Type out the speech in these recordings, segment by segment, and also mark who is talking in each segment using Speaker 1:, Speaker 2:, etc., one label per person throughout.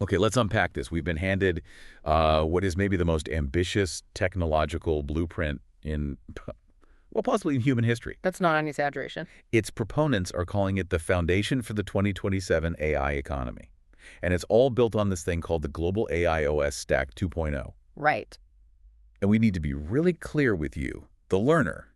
Speaker 1: Okay, let's unpack this. We've been handed what is maybe the most ambitious technological blueprint in, well, possibly in human history.
Speaker 2: That's not an exaggeration.
Speaker 1: Its proponents are calling it the foundation for the 2027 AI economy. And it's all built on this thing called the Global AI OS Stack 2.0.
Speaker 2: Right.
Speaker 1: And we need to be really clear with you, the learner.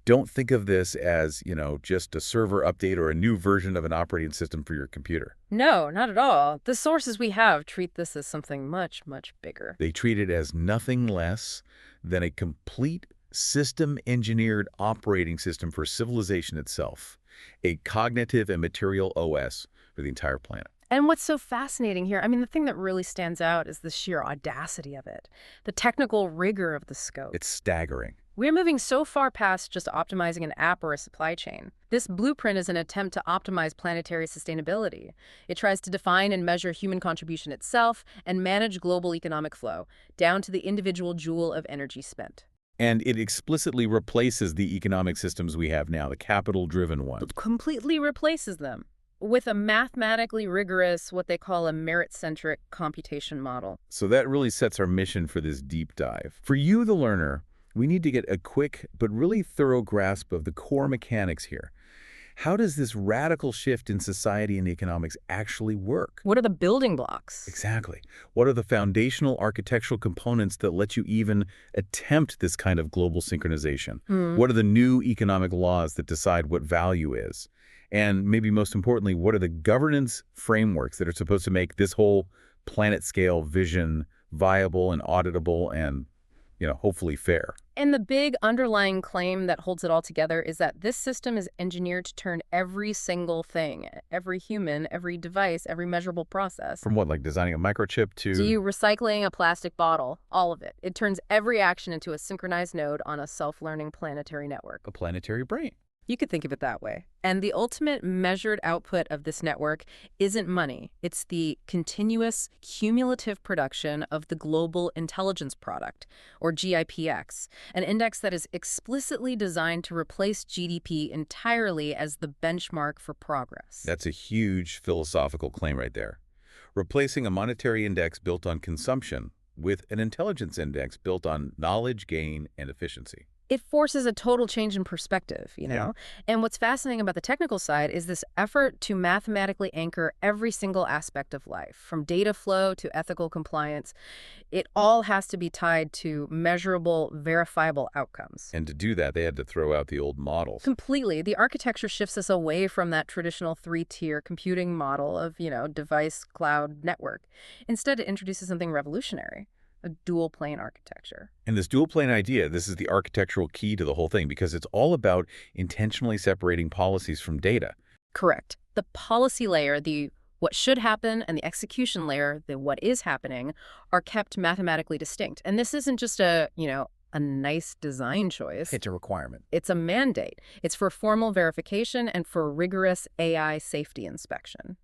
Speaker 1: Don't think of this as, just a server update or a new version of an operating system for your computer.
Speaker 2: No, not at all. The sources we have treat this as something much, much bigger.
Speaker 1: They treat it as nothing less than a complete system-engineered operating system for civilization itself, a cognitive and material OS for the entire planet.
Speaker 2: And what's so fascinating here, I mean, the thing that really stands out is the sheer audacity of it, the technical rigor of the scope.
Speaker 1: It's staggering.
Speaker 2: We're moving so far past just optimizing an app or a supply chain. This blueprint is an attempt to optimize planetary sustainability. It tries to define and measure human contribution itself and manage global economic flow, down to the individual joule of energy spent.
Speaker 1: And it explicitly replaces the economic systems we have now, the capital-driven ones.
Speaker 2: It completely replaces them with a mathematically rigorous, what they call a merit-centric computation model.
Speaker 1: So that really sets our mission for this deep dive. For you, the learner, we need to get a quick but really thorough grasp of the core mechanics here. How does this radical shift in society and economics actually work?
Speaker 2: What are the building blocks?
Speaker 1: Exactly. What are the foundational architectural components that let you even attempt this kind of global synchronization? What are the new economic laws that decide what value is? And maybe most importantly, what are the governance frameworks that are supposed to make this whole planet-scale vision viable and auditable and, hopefully fair?
Speaker 2: And the big underlying claim that holds it all together is that this system is engineered to turn every single thing, every human, every device, every measurable process.
Speaker 1: From what, like designing a microchip to...
Speaker 2: To you recycling a plastic bottle, all of it. It turns every action into a synchronized node on a self-learning planetary network.
Speaker 1: A planetary brain.
Speaker 2: You could think of it that way. And the ultimate measured output of this network isn't money. It's the continuous cumulative production of the Global Intelligence Product, or GIPX, an index that is explicitly designed to replace GDP entirely as the benchmark for progress.
Speaker 1: That's a huge philosophical claim right there. Replacing a monetary index built on consumption with an intelligence index built on knowledge gain and efficiency.
Speaker 2: It forces a total change in perspective,
Speaker 1: Yeah.
Speaker 2: And what's fascinating about the technical side is this effort to mathematically anchor every single aspect of life, from data flow to ethical compliance. It all has to be tied to measurable, verifiable outcomes.
Speaker 1: And to do that, they had to throw out the old models.
Speaker 2: Completely. The architecture shifts us away from that traditional three-tier computing model of, device, cloud, network. Instead, it introduces something revolutionary. A dual-plane architecture.
Speaker 1: And this dual-plane idea, this is the architectural key to the whole thing because it's all about intentionally separating policies from data.
Speaker 2: Correct. The policy layer, the what should happen, and the execution layer, the what is happening, are kept mathematically distinct. And this isn't just a nice design choice.
Speaker 1: It's a requirement.
Speaker 2: It's a mandate. It's for formal verification and for rigorous AI safety inspection.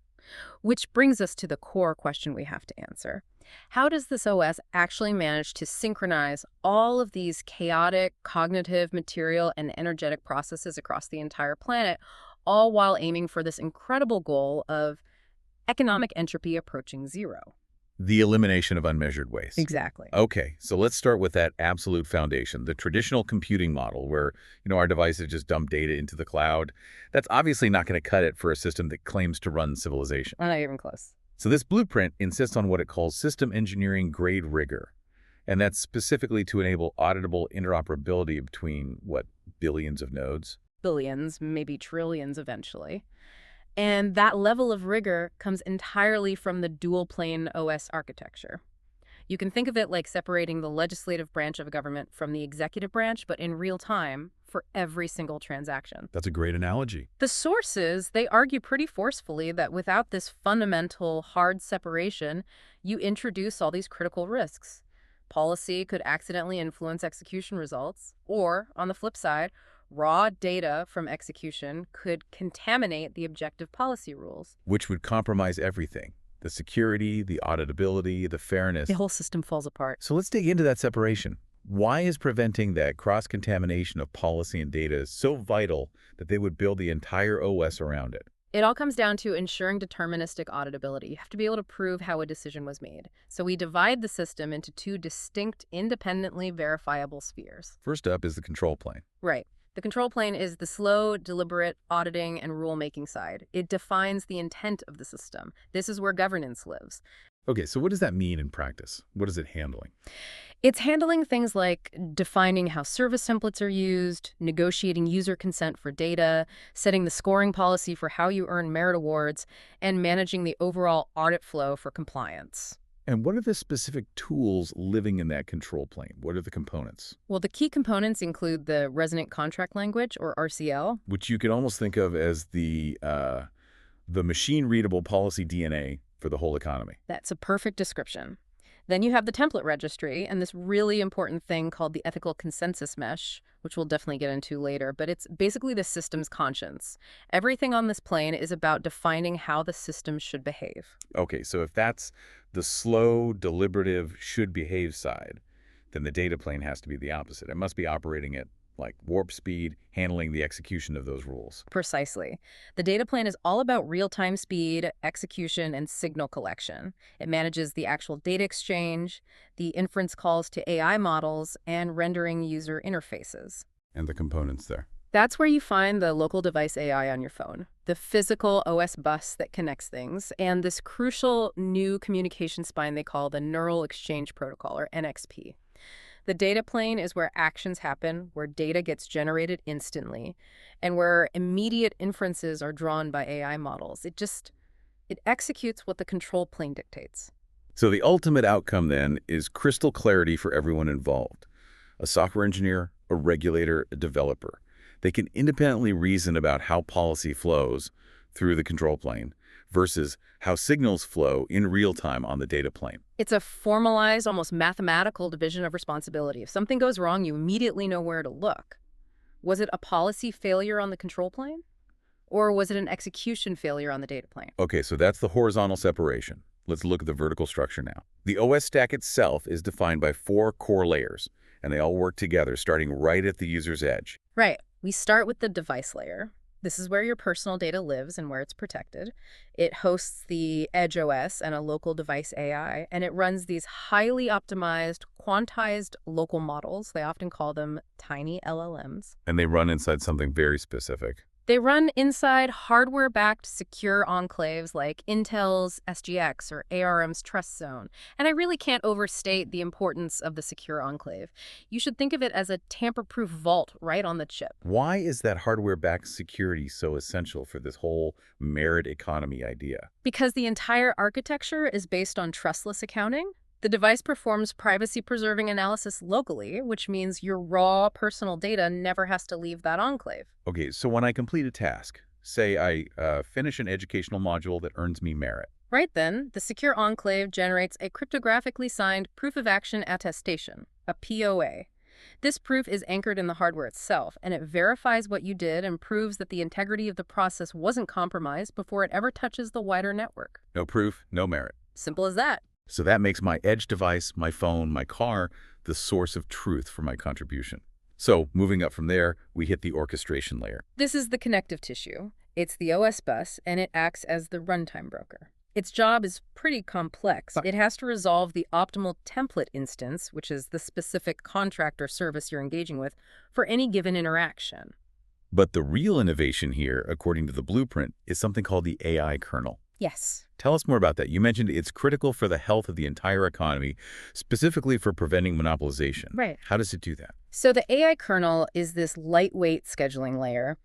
Speaker 2: Which brings us to the core question we have to answer. How does this OS actually manage to synchronize all of these chaotic, cognitive, material, and energetic processes across the entire planet, all while aiming for this incredible goal of economic entropy approaching zero?
Speaker 1: The elimination of unmeasured waste.
Speaker 2: Exactly.
Speaker 1: Okay, so let's start with that absolute foundation, the traditional computing model where, our devices just dump data into the cloud. That's obviously not going to cut it for a system that claims to run civilization.
Speaker 2: Not even close.
Speaker 1: So this blueprint insists on what it calls system engineering grade rigor. And that's specifically to enable auditable interoperability between, billions of nodes?
Speaker 2: Billions, maybe trillions eventually. And that level of rigor comes entirely from the dual-plane OS architecture. You can think of it like separating the legislative branch of a government from the executive branch, but in real time for every single transaction.
Speaker 1: That's a great analogy.
Speaker 2: The sources, they argue pretty forcefully that without this fundamental hard separation, you introduce all these critical risks. Policy could accidentally influence execution results, or, on the flip side, raw data from execution could contaminate the objective policy rules.
Speaker 1: Which would compromise everything. The security, the auditability, the fairness.
Speaker 2: The whole system falls apart.
Speaker 1: So let's dig into that separation. Why is preventing that cross-contamination of policy and data so vital that they would build the entire OS around it?
Speaker 2: It all comes down to ensuring deterministic auditability. You have to be able to prove how a decision was made. So we divide the system into two distinct, independently verifiable spheres.
Speaker 1: First up is the control plane.
Speaker 2: Right. The control plane is the slow, deliberate auditing and rulemaking side. It defines the intent of the system. This is where governance lives.
Speaker 1: Okay, so what does that mean in practice? What is it handling?
Speaker 2: It's handling things like defining how service templates are used, negotiating user consent for data, setting the scoring policy for how you earn merit awards, and managing the overall audit flow for compliance.
Speaker 1: And what are the specific tools living in that control plane? What are the components?
Speaker 2: Well, the key components include the Resonant Contract Language, or RCL.
Speaker 1: Which you could almost think of as the machine-readable policy DNA for the whole economy.
Speaker 2: That's a perfect description. Then you have the template registry and this really important thing called the ethical consensus mesh, which we'll definitely get into later, but it's basically the system's conscience. Everything on this plane is about defining how the system should behave.
Speaker 1: Okay, so if that's the slow, deliberative, should behave side, then the data plane has to be the opposite. It must be operating at like warp speed, handling the execution of those rules.
Speaker 2: Precisely. The data plane is all about real-time speed, execution, and signal collection. It manages the actual data exchange, the inference calls to AI models, and rendering user interfaces.
Speaker 1: And the components there.
Speaker 2: That's where you find the local device AI on your phone, the physical OS bus that connects things, and this crucial new communication spine they call the Neural Exchange Protocol, or NXP. The data plane is where actions happen, where data gets generated instantly, and where immediate inferences are drawn by AI models. It executes what the control plane dictates.
Speaker 1: So the ultimate outcome then is crystal clarity for everyone involved. A software engineer, a regulator, a developer. They can independently reason about how policy flows through the control plane versus how signals flow in real time on the data plane.
Speaker 2: It's a formalized, almost mathematical division of responsibility. If something goes wrong, you immediately know where to look. Was it a policy failure on the control plane? Or was it an execution failure on the data plane?
Speaker 1: Okay, so that's the horizontal separation. Let's look at the vertical structure now. The OS stack itself is defined by 4 core layers, and they all work together, starting right at the user's edge.
Speaker 2: Right. We start with the device layer. This is where your personal data lives and where it's protected. It hosts the Edge OS and a local device AI, and it runs these highly optimized, quantized local models. They often call them tiny LLMs.
Speaker 1: And they run inside something very specific.
Speaker 2: They run inside hardware-backed secure enclaves like Intel's SGX or ARM's Trust Zone. And I really can't overstate the importance of the secure enclave. You should think of it as a tamper-proof vault right on the chip.
Speaker 1: Why is that hardware-backed security so essential for this whole merit economy idea?
Speaker 2: Because the entire architecture is based on trustless accounting. The device performs privacy-preserving analysis locally, which means your raw personal data never has to leave that enclave.
Speaker 1: Okay, so when I complete a task, say I finish an educational module that earns me merit.
Speaker 2: Right then, the secure enclave generates a cryptographically signed proof of action attestation, a POA. This proof is anchored in the hardware itself, and it verifies what you did and proves that the integrity of the process wasn't compromised before it ever touches the wider network.
Speaker 1: No proof, no merit.
Speaker 2: Simple as that.
Speaker 1: So that makes my edge device, my phone, my car, the source of truth for my contribution. So moving up from there, we hit the orchestration layer.
Speaker 2: This is the connective tissue. It's the OS bus, and it acts as the runtime broker. Its job is pretty complex. It has to resolve the optimal template instance, which is the specific contract or service you're engaging with, for any given interaction.
Speaker 1: But the real innovation here, according to the blueprint, is something called the AI kernel.
Speaker 2: Yes.
Speaker 1: Tell us more about that. You mentioned it's critical for the health of the entire economy, specifically for preventing monopolization.
Speaker 2: Right.
Speaker 1: How does it do that?
Speaker 2: So the AI kernel is this lightweight scheduling layer.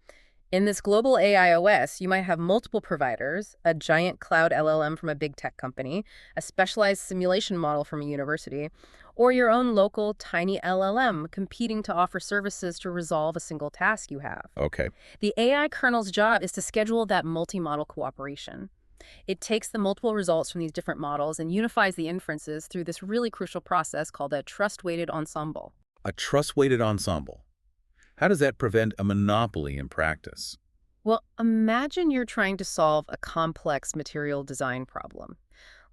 Speaker 2: In this global AI OS, you might have multiple providers, a giant cloud LLM from a big tech company, a specialized simulation model from a university, or your own local tiny LLM competing to offer services to resolve a single task you have.
Speaker 1: Okay.
Speaker 2: The AI kernel's job is to schedule that multi-model cooperation. It takes the multiple results from these different models and unifies the inferences through this really crucial process called a trust-weighted ensemble.
Speaker 1: A trust-weighted ensemble. How does that prevent a monopoly in practice?
Speaker 2: Well, imagine you're trying to solve a complex material design problem.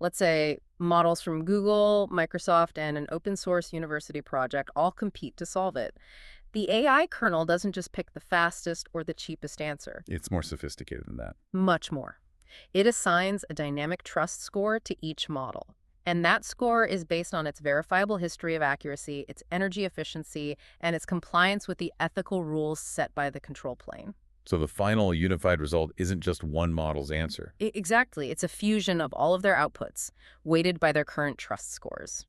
Speaker 2: Let's say models from Google, Microsoft, and an open source university project all compete to solve it. The AI kernel doesn't just pick the fastest or the cheapest answer.
Speaker 1: It's more sophisticated than that.
Speaker 2: Much more. It assigns a dynamic trust score to each model. And that score is based on its verifiable history of accuracy, its energy efficiency, and its compliance with the ethical rules set by the control plane.
Speaker 1: So the final unified result isn't just one model's answer.
Speaker 2: Exactly. It's a fusion of all of their outputs, weighted by their current trust scores.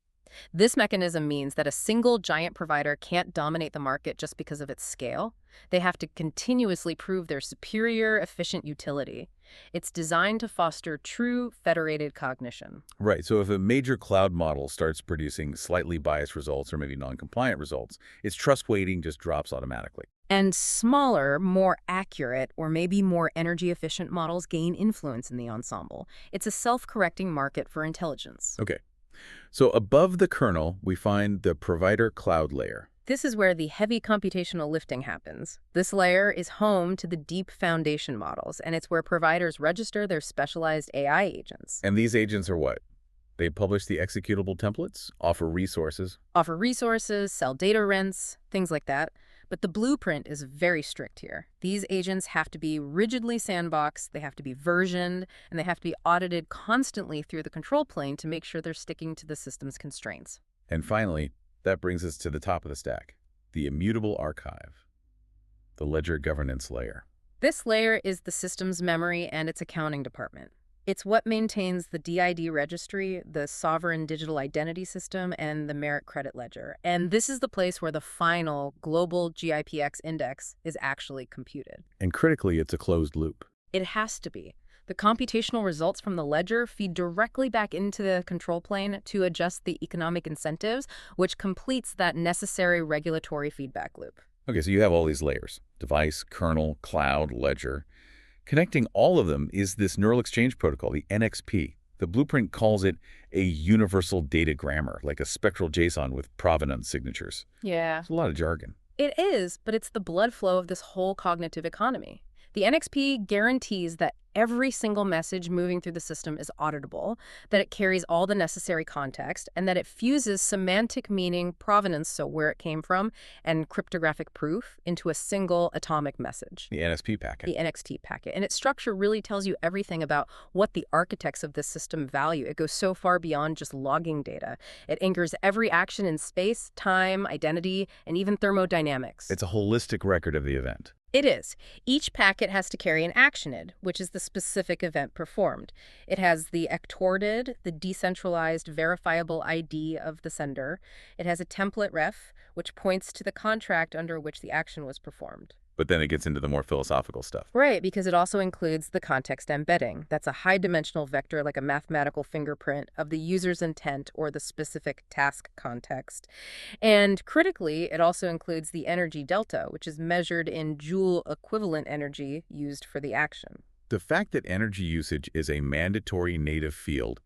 Speaker 2: This mechanism means that a single giant provider can't dominate the market just because of its scale. They have to continuously prove their superior, efficient utility. It's designed to foster true federated cognition.
Speaker 1: Right, so if a major cloud model starts producing slightly biased results or maybe non-compliant results, its trust weighting just drops automatically.
Speaker 2: And smaller, more accurate, or maybe more energy-efficient models gain influence in the ensemble. It's a self-correcting market for intelligence.
Speaker 1: Okay, so above the kernel, we find the provider cloud layer.
Speaker 2: This is where the heavy computational lifting happens. This layer is home to the deep foundation models, and it's where providers register their specialized AI agents.
Speaker 1: And these agents are what? They publish the executable templates, offer resources.
Speaker 2: Sell data rents, things like that. But the blueprint is very strict here. These agents have to be rigidly sandboxed, they have to be versioned, and they have to be audited constantly through the control plane to make sure they're sticking to the system's constraints.
Speaker 1: And finally, that brings us to the top of the stack, the immutable archive, the ledger governance layer.
Speaker 2: This layer is the system's memory and its accounting department. It's what maintains the DID registry, the sovereign digital identity system, and the merit credit ledger. And this is the place where the final global GIPX index is actually computed.
Speaker 1: And critically, it's a closed loop.
Speaker 2: It has to be. The computational results from the ledger feed directly back into the control plane to adjust the economic incentives, which completes that necessary regulatory feedback loop.
Speaker 1: Okay, so you have all these layers: device, kernel, cloud, ledger. Connecting all of them is this neural exchange protocol, the NXP. The blueprint calls it a universal data grammar, like a spectral JSON with provenance signatures.
Speaker 2: Yeah.
Speaker 1: It's a lot of jargon.
Speaker 2: It is, but it's the blood flow of this whole cognitive economy. The NXP guarantees that every single message moving through the system is auditable, that it carries all the necessary context, and that it fuses semantic meaning, provenance, so where it came from, and cryptographic proof into a single atomic message.
Speaker 1: The NSP packet.
Speaker 2: The NXT packet. And its structure really tells you everything about what the architects of this system value. It goes so far beyond just logging data. It anchors every action in space, time, identity, and even thermodynamics.
Speaker 1: It's a holistic record of the event.
Speaker 2: It is. Each packet has to carry an actionid, which is the specific event performed. It has the ectorted, the decentralized verifiable ID of the sender. It has a template ref, which points to the contract under which the action was performed.
Speaker 1: But then it gets into the more philosophical stuff.
Speaker 2: Right, because it also includes the context embedding. That's a high-dimensional vector, like a mathematical fingerprint, of the user's intent or the specific task context. And critically, it also includes the energy delta, which is measured in joule-equivalent energy used for the action.
Speaker 1: The fact that energy usage is a mandatory native field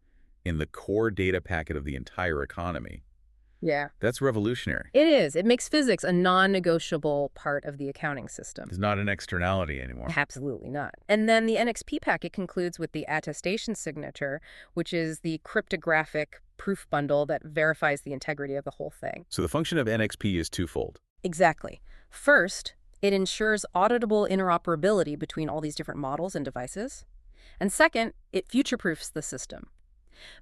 Speaker 1: in the core data packet of the entire economy,
Speaker 2: yeah,
Speaker 1: that's revolutionary.
Speaker 2: It is. It makes physics a non-negotiable part of the accounting system.
Speaker 1: It's not an externality anymore.
Speaker 2: Absolutely not. And then the NXP packet concludes with the attestation signature, which is the cryptographic proof bundle that verifies the integrity of the whole thing.
Speaker 1: So the function of NXP is twofold.
Speaker 2: Exactly. First, it ensures auditable interoperability between all these different models and devices. And second, it future-proofs the system.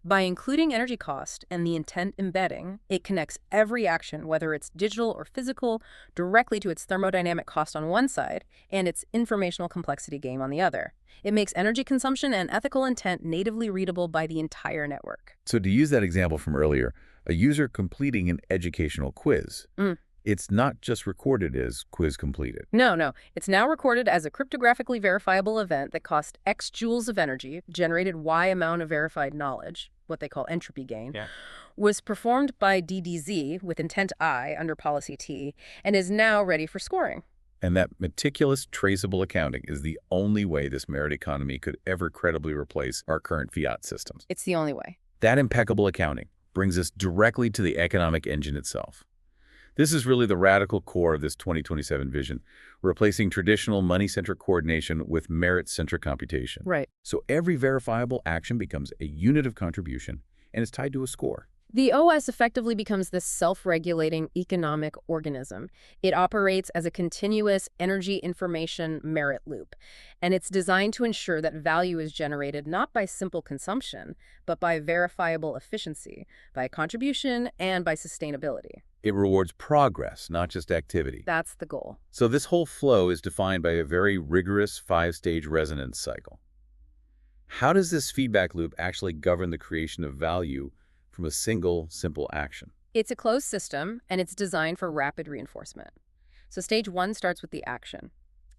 Speaker 2: By including energy cost and the intent embedding, it connects every action, whether it's digital or physical, directly to its thermodynamic cost on one side and its informational complexity game on the other. It makes energy consumption and ethical intent natively readable by the entire network.
Speaker 1: So to use that example from earlier, a user completing an educational quiz, it's not just recorded as quiz completed.
Speaker 2: No. It's now recorded as a cryptographically verifiable event that cost X joules of energy, generated Y amount of verified knowledge, what they call entropy gain, was performed by DDZ with intent I under policy T, and is now ready for scoring.
Speaker 1: And that meticulous, traceable accounting is the only way this merit economy could ever credibly replace our current fiat systems.
Speaker 2: It's the only way.
Speaker 1: That impeccable accounting brings us directly to the economic engine itself. This is really the radical core of this 2027 vision, replacing traditional money-centric coordination with merit-centric computation.
Speaker 2: Right.
Speaker 1: So every verifiable action becomes a unit of contribution, and is tied to a score.
Speaker 2: The OS effectively becomes this self-regulating economic organism. It operates as a continuous energy information merit loop, and it's designed to ensure that value is generated not by simple consumption, but by verifiable efficiency, by contribution, and by sustainability.
Speaker 1: It rewards progress, not just activity.
Speaker 2: That's the goal.
Speaker 1: So this whole flow is defined by a very rigorous five-stage resonance cycle. How does this feedback loop actually govern the creation of value from a single, simple action?
Speaker 2: It's a closed system, and it's designed for rapid reinforcement. So stage one starts with the action.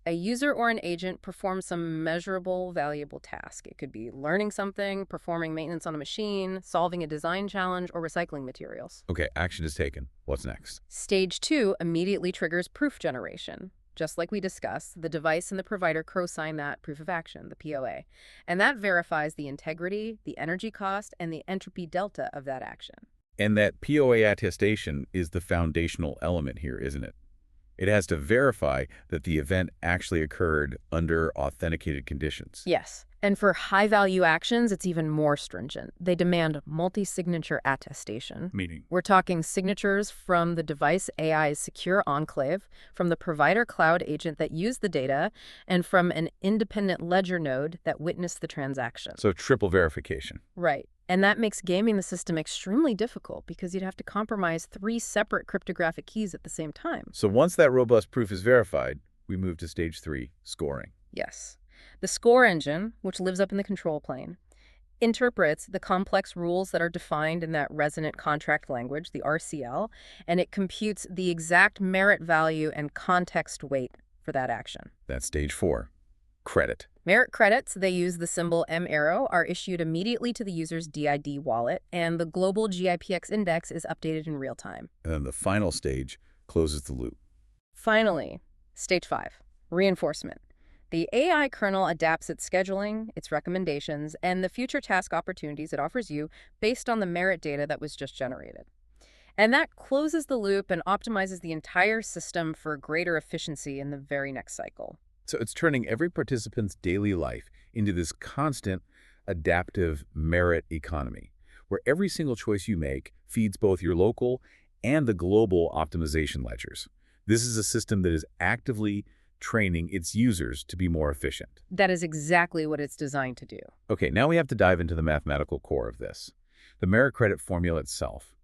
Speaker 2: A user or an agent performs some measurable, valuable task. It could be learning something, performing maintenance on a machine, solving a design challenge, or recycling materials.
Speaker 1: Okay, action is taken. What's next?
Speaker 2: Stage two immediately triggers proof generation. Just like we discussed, the device and the provider co-sign that proof of action, the POA. And that verifies the integrity, the energy cost, and the entropy delta of that action.
Speaker 1: And that POA attestation is the foundational element here, isn't it? It has to verify that the event actually occurred under authenticated conditions.
Speaker 2: Yes. And for high-value actions, it's even more stringent. They demand multi-signature attestation.
Speaker 1: Meaning?
Speaker 2: We're talking signatures from the device AI's secure enclave, from the provider cloud agent that used the data, and from an independent ledger node that witnessed the transaction.
Speaker 1: So triple verification.
Speaker 2: Right. And that makes gaming the system extremely difficult because you'd have to compromise 3 separate cryptographic keys at the same time.
Speaker 1: So once that robust proof is verified, we move to stage 3, scoring.
Speaker 2: Yes. The score engine, which lives up in the control plane, interprets the complex rules that are defined in that resonant contract language, the RCL, and it computes the exact merit value and context weight for that action.
Speaker 1: That's stage 4, credit.
Speaker 2: Merit credits, they use the symbol M arrow, are issued immediately to the user's DID wallet, and the global GIPX index is updated in real time.
Speaker 1: And then the final stage closes the loop.
Speaker 2: Finally, stage 5, reinforcement. The AI kernel adapts its scheduling, its recommendations, and the future task opportunities it offers you based on the merit data that was just generated. And that closes the loop and optimizes the entire system for greater efficiency in the very next cycle.
Speaker 1: So it's turning every participant's daily life into this constant, adaptive merit economy, where every single choice you make feeds both your local and the global optimization ledgers. This is a system that is actively training its users to be more efficient.
Speaker 2: That is exactly what it's designed to do.
Speaker 1: Okay, now we have to dive into the mathematical core of this, the merit credit formula itself.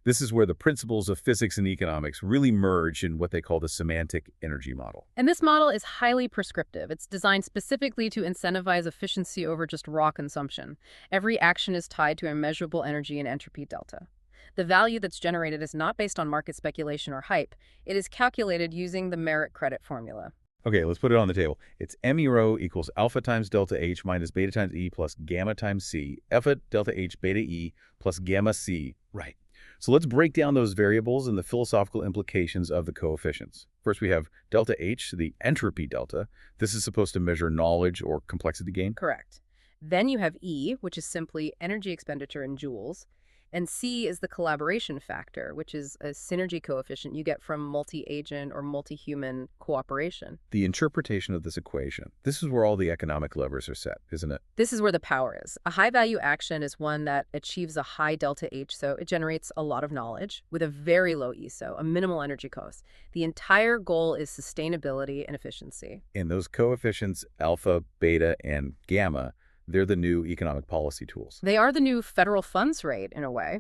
Speaker 1: This is where the principles of physics and economics really merge in what they call the semantic energy model.
Speaker 2: And this model is highly prescriptive. It's designed specifically to incentivize efficiency over just raw consumption. Every action is tied to a measurable energy and entropy delta. The value that's generated is not based on market speculation or hype. It is calculated using the merit credit formula.
Speaker 1: Okay, let's put it on the table. It's M rho equals alpha times delta H minus beta times E plus gamma times C, alpha delta H beta E plus gamma C. Right. So let's break down those variables and the philosophical implications of the coefficients. First, we have delta H, the entropy delta. This is supposed to measure knowledge or complexity gain.
Speaker 2: Correct. Then you have E, which is simply energy expenditure in joules. And C is the collaboration factor, which is a synergy coefficient you get from multi-agent or multi-human cooperation.
Speaker 1: The interpretation of this equation. This is where all the economic levers are set, isn't it?
Speaker 2: This is where the power is. A high-value action is one that achieves a high delta H, so it generates a lot of knowledge with a very low ESO, a minimal energy cost. The entire goal is sustainability and efficiency.
Speaker 1: And those coefficients, alpha, beta, and gamma, they're the new economic policy tools.
Speaker 2: They are the new federal funds rate, in a way.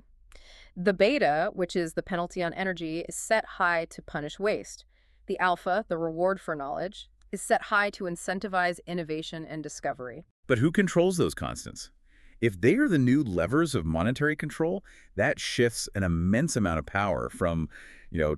Speaker 2: The beta, which is the penalty on energy, is set high to punish waste. The alpha, the reward for knowledge, is set high to incentivize innovation and discovery.
Speaker 1: But who controls those constants? If they are the new levers of monetary control, that shifts an immense amount of power from,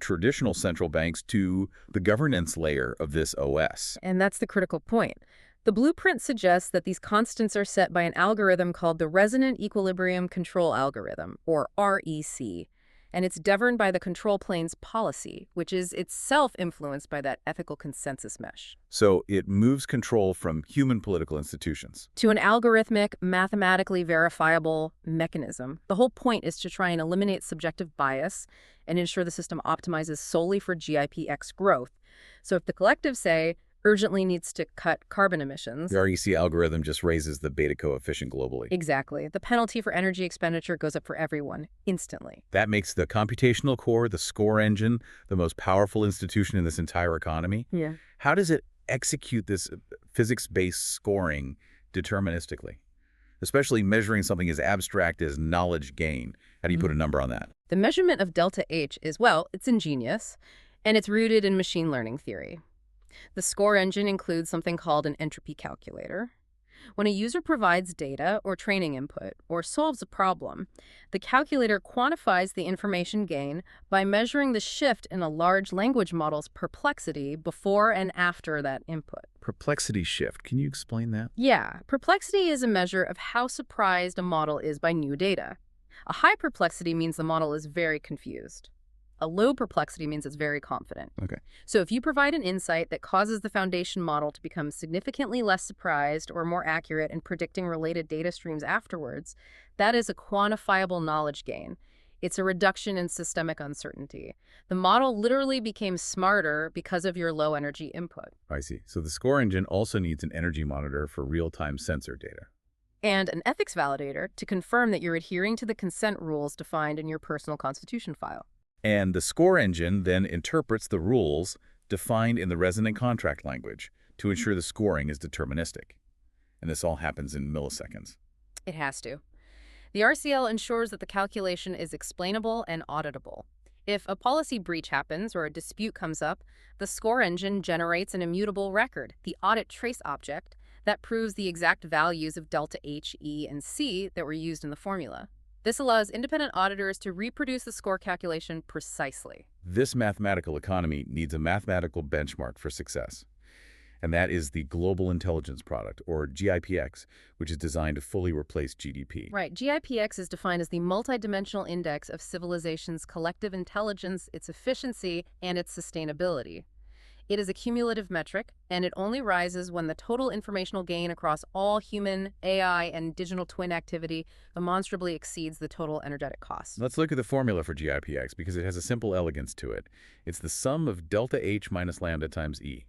Speaker 1: traditional central banks to the governance layer of this OS.
Speaker 2: And that's the critical point. The blueprint suggests that these constants are set by an algorithm called the Resonant Equilibrium Control Algorithm, or REC, and it's governed by the control plane's policy, which is itself influenced by that ethical consensus mesh.
Speaker 1: So it moves control from human political institutions
Speaker 2: to an algorithmic, mathematically verifiable mechanism. The whole point is to try and eliminate subjective bias and ensure the system optimizes solely for GIPX growth. So if the collectives say, urgently needs to cut carbon emissions.
Speaker 1: The REC algorithm just raises the beta coefficient globally.
Speaker 2: Exactly. The penalty for energy expenditure goes up for everyone, instantly.
Speaker 1: That makes the computational core, the score engine, the most powerful institution in this entire economy.
Speaker 2: Yeah.
Speaker 1: How does it execute this physics-based scoring deterministically? Especially measuring something as abstract as knowledge gain. How do you put a number on that?
Speaker 2: The measurement of delta H is, well, it's ingenious, and it's rooted in machine learning theory. The score engine includes something called an entropy calculator. When a user provides data or training input or solves a problem, the calculator quantifies the information gain by measuring the shift in a large language model's perplexity before and after that input.
Speaker 1: Perplexity shift. Can you explain that?
Speaker 2: Yeah, perplexity is a measure of how surprised a model is by new data. A high perplexity means the model is very confused. A low perplexity means it's very confident.
Speaker 1: Okay.
Speaker 2: So if you provide an insight that causes the foundation model to become significantly less surprised or more accurate in predicting related data streams afterwards, that is a quantifiable knowledge gain. It's a reduction in systemic uncertainty. The model literally became smarter because of your low energy input.
Speaker 1: I see. So the score engine also needs an energy monitor for real-time sensor data.
Speaker 2: And an ethics validator to confirm that you're adhering to the consent rules defined in your personal constitution file.
Speaker 1: And the score engine then interprets the rules defined in the resonant contract language to ensure the scoring is deterministic. And this all happens in milliseconds.
Speaker 2: It has to. The RCL ensures that the calculation is explainable and auditable. If a policy breach happens or a dispute comes up, the score engine generates an immutable record, the audit trace object, that proves the exact values of delta H, E, and C that were used in the formula. This allows independent auditors to reproduce the score calculation precisely.
Speaker 1: This mathematical economy needs a mathematical benchmark for success. And that is the Global Intelligence Product, or GIPX, which is designed to fully replace GDP.
Speaker 2: Right. GIPX is defined as the multidimensional index of civilization's collective intelligence, its efficiency, and its sustainability. It is a cumulative metric, and it only rises when the total informational gain across all human, AI, and digital twin activity demonstrably exceeds the total energetic cost.
Speaker 1: Let's look at the formula for GIPX because it has a simple elegance to it. It's the sum of delta H minus lambda times E.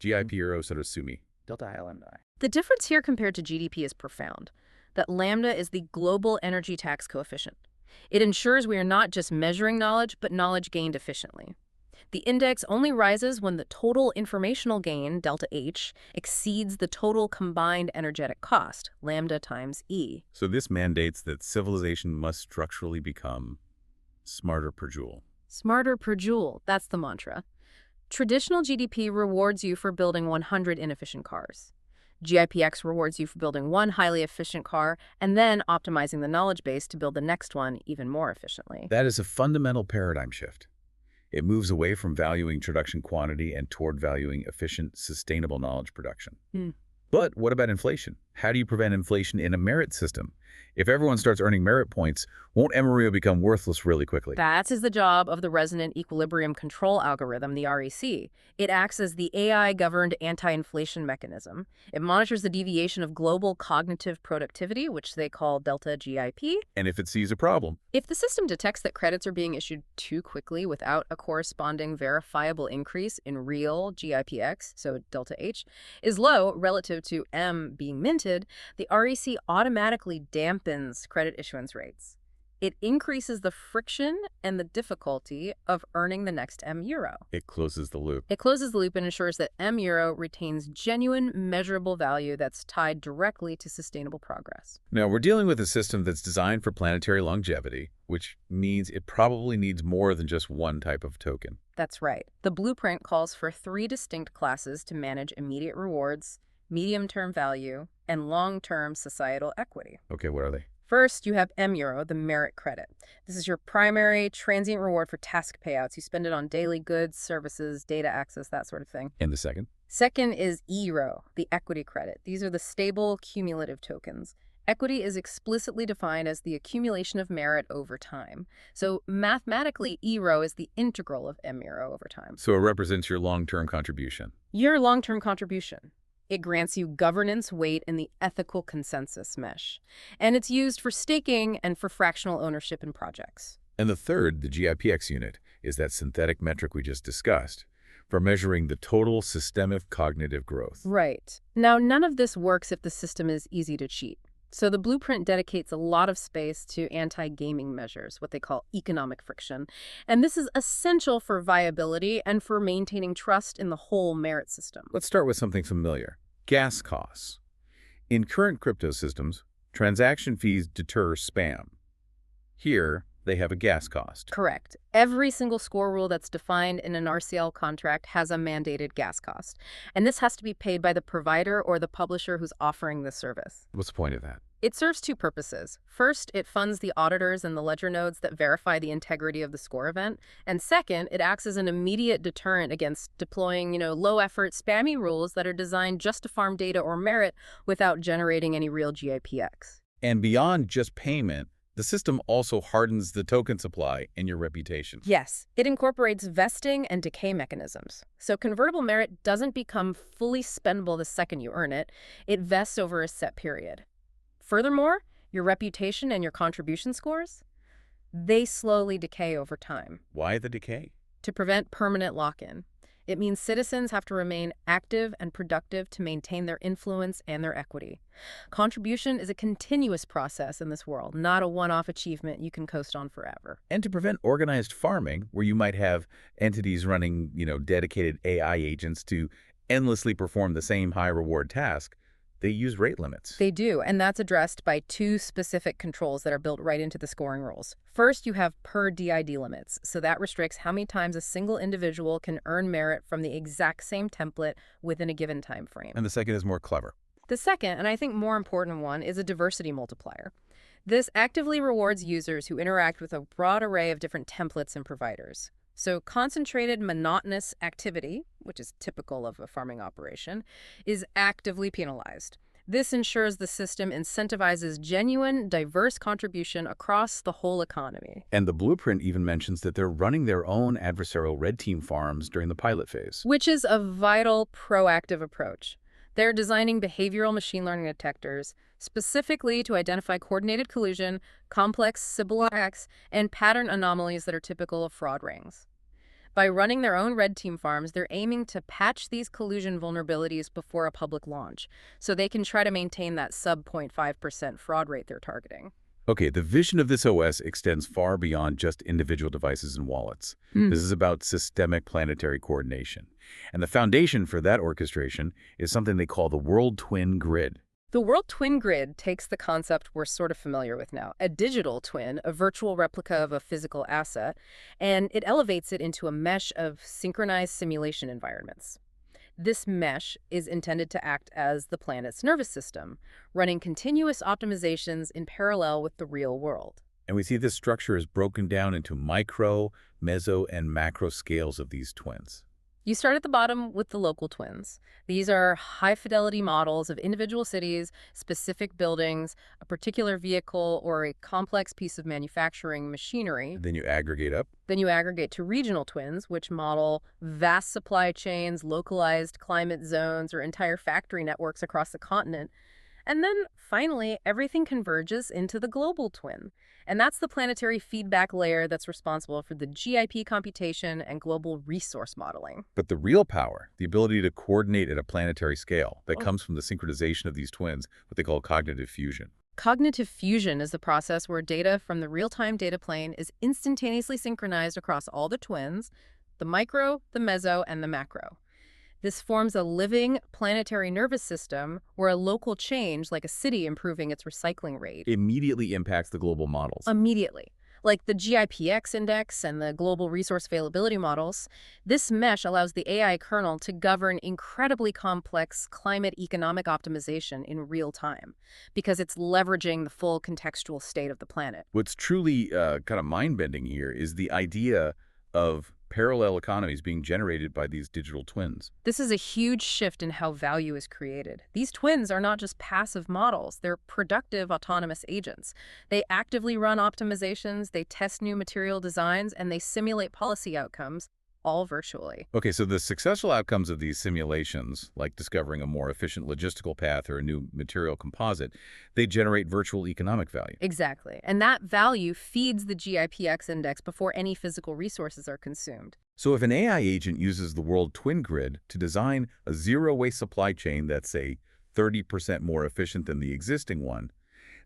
Speaker 1: GIP euro sumi.
Speaker 3: Delta I lambda I.
Speaker 2: The difference here compared to GDP is profound. That lambda is the global energy tax coefficient. It ensures we are not just measuring knowledge, but knowledge gained efficiently. The index only rises when the total informational gain, delta H, exceeds the total combined energetic cost, lambda times E.
Speaker 1: So this mandates that civilization must structurally become smarter per joule.
Speaker 2: Smarter per joule, that's the mantra. Traditional GDP rewards you for building 100 inefficient cars. GIPX rewards you for building one highly efficient car and then optimizing the knowledge base to build the next one even more efficiently.
Speaker 1: That is a fundamental paradigm shift. It moves away from valuing production quantity and toward valuing efficient, sustainable knowledge production. But what about inflation? How do you prevent inflation in a merit system? If everyone starts earning merit points, won't Emerio become worthless really quickly?
Speaker 2: That is the job of the Resonant Equilibrium Control Algorithm, the REC. It acts as the AI-governed anti-inflation mechanism. It monitors the deviation of global cognitive productivity, which they call delta GIP.
Speaker 1: And if it sees a problem?
Speaker 2: If the system detects that credits are being issued too quickly without a corresponding verifiable increase in real GIPX, so delta H, is low relative to M being minted, the REC automatically dampens credit issuance rates. It increases the friction and the difficulty of earning the next M euro.
Speaker 1: It closes the loop.
Speaker 2: It closes the loop and ensures that M euro retains genuine, measurable value that's tied directly to sustainable progress.
Speaker 1: Now, we're dealing with a system that's designed for planetary longevity, which means it probably needs more than just one type of token.
Speaker 2: That's right. The blueprint calls for 3 distinct classes to manage immediate rewards, medium-term value, and long-term societal equity.
Speaker 1: Okay, what are they?
Speaker 2: First, you have M euro, the merit credit. This is your primary transient reward for task payouts. You spend it on daily goods, services, data access, that sort of thing.
Speaker 1: And the second?
Speaker 2: Second is euro, the equity credit. These are the stable cumulative tokens. Equity is explicitly defined as the accumulation of merit over time. So mathematically, euro is the integral of M euro over time.
Speaker 1: So it represents your long-term contribution.
Speaker 2: Your long-term contribution. It grants you governance weight in the ethical consensus mesh. And it's used for staking and for fractional ownership in projects.
Speaker 1: And the third, the GIPX unit, is that synthetic metric we just discussed, for measuring the total systemic cognitive growth.
Speaker 2: Right. Now, none of this works if the system is easy to cheat. So the blueprint dedicates a lot of space to anti-gaming measures, what they call economic friction. And this is essential for viability and for maintaining trust in the whole merit system.
Speaker 1: Let's start with something familiar: gas costs. In current crypto systems, transaction fees deter spam. Here, they have a gas cost.
Speaker 2: Correct. Every single score rule that's defined in an RCL contract has a mandated gas cost. And this has to be paid by the provider or the publisher who's offering the service.
Speaker 1: What's the point of that?
Speaker 2: It serves two purposes. First, it funds the auditors and the ledger nodes that verify the integrity of the score event. And second, it acts as an immediate deterrent against deploying, low-effort, spammy rules that are designed just to farm data or merit without generating any real GIPX.
Speaker 1: And beyond just payment, the system also hardens the token supply and your reputation.
Speaker 2: Yes, it incorporates vesting and decay mechanisms. So convertible merit doesn't become fully spendable the second you earn it. It vests over a set period. Furthermore, your reputation and your contribution scores, they slowly decay over time.
Speaker 1: Why the decay?
Speaker 2: To prevent permanent lock-in. It means citizens have to remain active and productive to maintain their influence and their equity. Contribution is a continuous process in this world, not a one-off achievement you can coast on forever.
Speaker 1: And to prevent organized farming, where you might have entities running, dedicated AI agents to endlessly perform the same high-reward task, they use rate limits.
Speaker 2: They do, and that's addressed by two specific controls that are built right into the scoring rules. First, you have per DID limits, so that restricts how many times a single individual can earn merit from the exact same template within a given time frame.
Speaker 1: And the second is more clever.
Speaker 2: The second, and I think more important one, is a diversity multiplier. This actively rewards users who interact with a broad array of different templates and providers. So concentrated, monotonous activity, which is typical of a farming operation, is actively penalized. This ensures the system incentivizes genuine, diverse contribution across the whole economy.
Speaker 1: And the blueprint even mentions that they're running their own adversarial red team farms during the pilot phase.
Speaker 2: Which is a vital, proactive approach. They're designing behavioral machine learning detectors specifically to identify coordinated collusion, complex Sybil attacks, and pattern anomalies that are typical of fraud rings. By running their own red team farms, they're aiming to patch these collusion vulnerabilities before a public launch, so they can try to maintain that sub 0.5% fraud rate they're targeting.
Speaker 1: Okay, the vision of this OS extends far beyond just individual devices and wallets. This is about systemic planetary coordination. And the foundation for that orchestration is something they call the World Twin Grid.
Speaker 2: The World Twin Grid takes the concept we're sort of familiar with now, a digital twin, a virtual replica of a physical asset, and it elevates it into a mesh of synchronized simulation environments. This mesh is intended to act as the planet's nervous system, running continuous optimizations in parallel with the real world.
Speaker 1: And we see this structure is broken down into micro, meso, and macro scales of these twins.
Speaker 2: You start at the bottom with the local twins. These are high-fidelity models of individual cities, specific buildings, a particular vehicle, or a complex piece of manufacturing machinery.
Speaker 1: Then you aggregate up.
Speaker 2: Then you aggregate to regional twins, which model vast supply chains, localized climate zones, or entire factory networks across the continent. And then, finally, everything converges into the global twin. And that's the planetary feedback layer that's responsible for the GIP computation and global resource modeling.
Speaker 1: But the real power, the ability to coordinate at a planetary scale, that comes from the synchronization of these twins, what they call cognitive fusion.
Speaker 2: Cognitive fusion is the process where data from the real-time data plane is instantaneously synchronized across all the twins, the micro, the meso, and the macro. This forms a living planetary nervous system where a local change, like a city improving its recycling rate,
Speaker 1: Immediately impacts the global models.
Speaker 2: immediately. Like the GIPX index and the global resource availability models, this mesh allows the AI kernel to govern incredibly complex climate economic optimization in real time because it's leveraging the full contextual state of the planet.
Speaker 1: What's truly kind of mind-bending here is the idea of parallel economies being generated by these digital twins.
Speaker 2: This is a huge shift in how value is created. These twins are not just passive models, they're productive autonomous agents. They actively run optimizations, they test new material designs, and they simulate policy outcomes, all virtually.
Speaker 1: Okay, so the successful outcomes of these simulations, like discovering a more efficient logistical path or a new material composite, they generate virtual economic value.
Speaker 2: Exactly. And that value feeds the GIPX index before any physical resources are consumed.
Speaker 1: So if an AI agent uses the world twin grid to design a zero-waste supply chain that's, say, 30% more efficient than the existing one,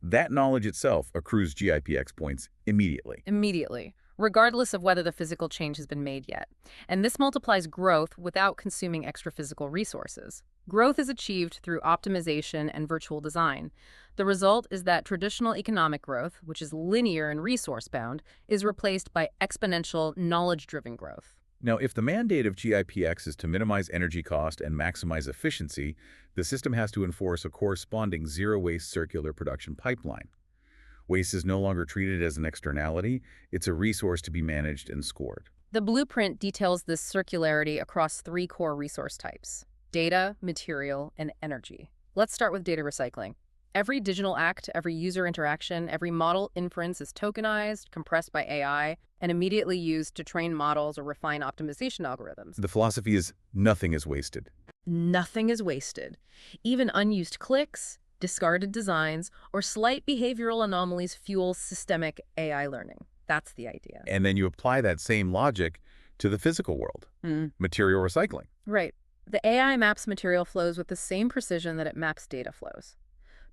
Speaker 1: that knowledge itself accrues GIPX points immediately.
Speaker 2: Immediately, regardless of whether the physical change has been made yet. And this multiplies growth without consuming extra physical resources. Growth is achieved through optimization and virtual design. The result is that traditional economic growth, which is linear and resource-bound, is replaced by exponential, knowledge-driven growth.
Speaker 1: Now, if the mandate of GIPX is to minimize energy cost and maximize efficiency, the system has to enforce a corresponding zero-waste circular production pipeline. Waste is no longer treated as an externality, it's a resource to be managed and scored.
Speaker 2: The blueprint details this circularity across three core resource types: data, material, and energy. Let's start with data recycling. Every digital act, every user interaction, every model inference is tokenized, compressed by AI, and immediately used to train models or refine optimization algorithms.
Speaker 1: The philosophy is nothing is wasted.
Speaker 2: Nothing is wasted. Even unused clicks, discarded designs, or slight behavioral anomalies fuel systemic AI learning. That's the idea.
Speaker 1: And then you apply that same logic to the physical world, material recycling.
Speaker 2: Right. The AI maps material flows with the same precision that it maps data flows.